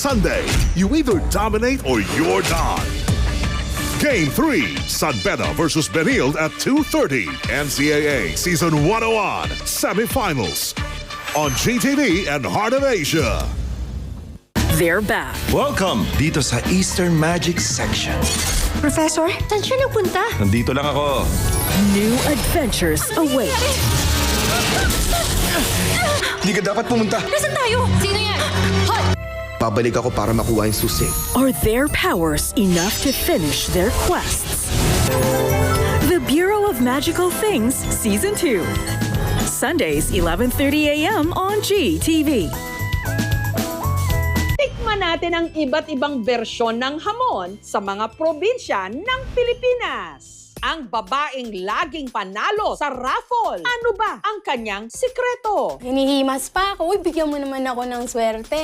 Sunday, you either dominate or you're done. Game 3, San Beda versus Benilde at 2:30. NCAA Season 101 Semifinals on GTV and Heart of Asia. They're back. Welcome dito sa Eastern Magic section. Professor, saan siya nagpunta? Nandito lang ako. New adventures await. Hindi ka dapat pumunta. Nasaan tayo? Sino yan? Hoy! Babalik ako para makuha yung susi. Are their powers enough to finish their quests? The Bureau of Magical Things Season 2. Sundays, 11:30 a.m. on GTV. Tikman natin ang iba't ibang bersyon ng hamon sa mga probinsya ng Pilipinas. Ang babaeng laging panalo sa raffle. Ano ba ang kanyang sikreto? Hinihimas pa ako. Uy, bigyan mo naman ako ng swerte.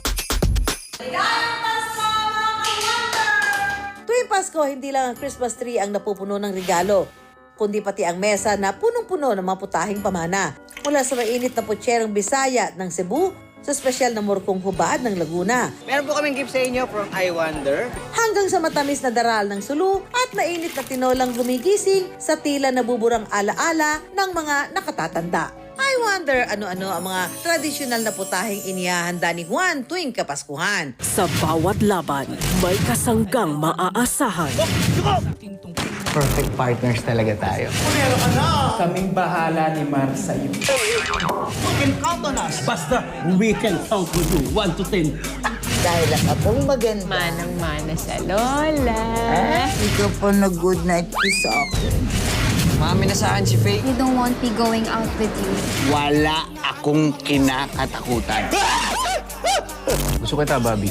Tuwing Pasko, hindi lang ang Christmas tree ang napupuno ng regalo, kundi pati ang mesa na punong-puno ng mga putahing pamana. Mula sa mainit na putsyerong Bisaya ng Cebu, sa espesyal na murkong hubad ng Laguna. Meron po kaming gift sa inyo from I Wonder. Hanggang sa matamis na daral ng Sulu at mainit na tinolang gumigising sa tila nabuburang alaala ng mga nakatatanda. I wonder ano-ano ang mga tradisyonal na putahing inihahanda ni Juan tuwing Kapaskuhan. Sa bawat laban, may kasanggang maaasahan. Perfect partners talaga tayo. Kaming bahala ni Mar sa iyo. You can count on us. Basta, we can count with you. 1 to 10. Dahil ang akong maganda. Manang-mana sa lola. Ikaw pa na good night kiss sa akin. Mami na sa akin si Faye. You don't want me going out with you. Wala akong kinakatakutan. Gusto kita, Bobby.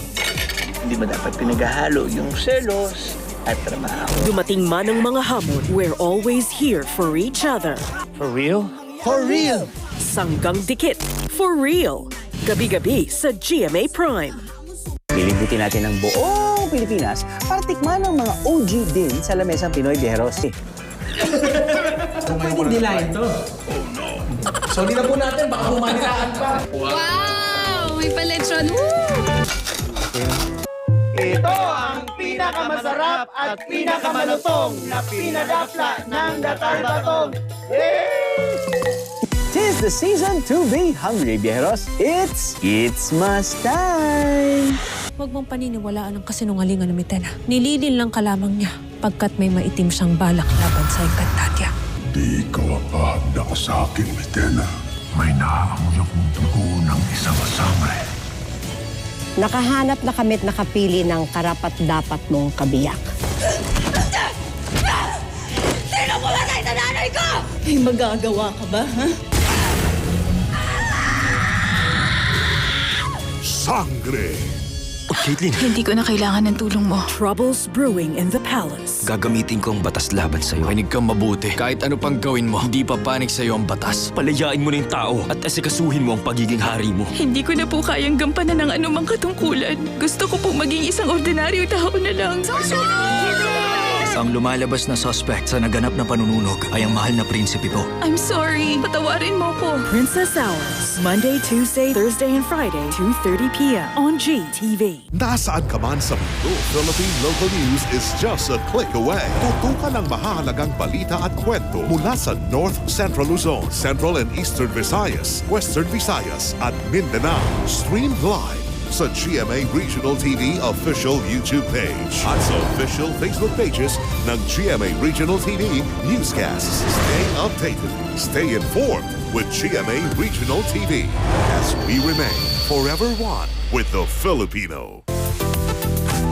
Hindi ba dapat pinaghahalo yung selos at trabaho? Dumating man ang mga hamon, we're always here for each other. For real? For real! Sanggang dikit, for real. Gabi-gabi sa GMA Prime. Pilibutin natin ang buong Pilipinas para tikman ang mga OG din sa lamesang Pinoy Bieros. Pwede dilayan to. Oh no. Sorry na po natin, baka humanilaan pa. Wow! May palechon. Woo! Ito ang pinakamasarap at pinakamalutong na pinadapla ng Datar Batong. Tis the season to be hungry, Bieros. It's mas time. Huwag mong paniniwalaan ang kasinungalingan ni Mitena. Nililin lang ka lamang niya pagkat may maitim siyang balak laban sa Encantadia. Di ikaw apahanda ka sa akin, Mitena. May naaamoy akong dugo ng isang asangre. Nakahanap na kami't nakapili ng karapat-dapat mong kabiyak. Sino pumatay sa nanay ko? May magagawa ka ba, ha? Sangre. Caitlin, Hindi ko na kailangan ng tulong mo. Troubles brewing in the palace. gagamitin ko ang batas laban sa'yo. Makinig kang mabuti. Kahit ano pang gawin mo, hindi papanig sa'yo ang batas. Palayain mo na yung tao at asikasuhin mo ang pagiging hari mo. Hindi ko na po kayang gampanan ng anumang katungkulan. Gusto ko po maging isang ordinaryong tao na lang. Ang lumalabas na suspect sa naganap na panununog ay ang mahal na prinsipe ko. I'm sorry. Patawarin mo ko. Princess Hours, Monday, Tuesday, Thursday, and Friday, 2:30 p.m. on GTV. Nasaan ka man sa mundo, Philippine Local News is just a click away. Tutukan ang mahalagang balita at kwento mula sa North Central Luzon, Central and Eastern Visayas, Western Visayas at Mindanao. Streamed live sa GMA Regional TV official YouTube page at sa official Facebook pages ng GMA Regional TV newscasts. Stay updated, stay informed with GMA Regional TV as we remain forever one with the Filipino.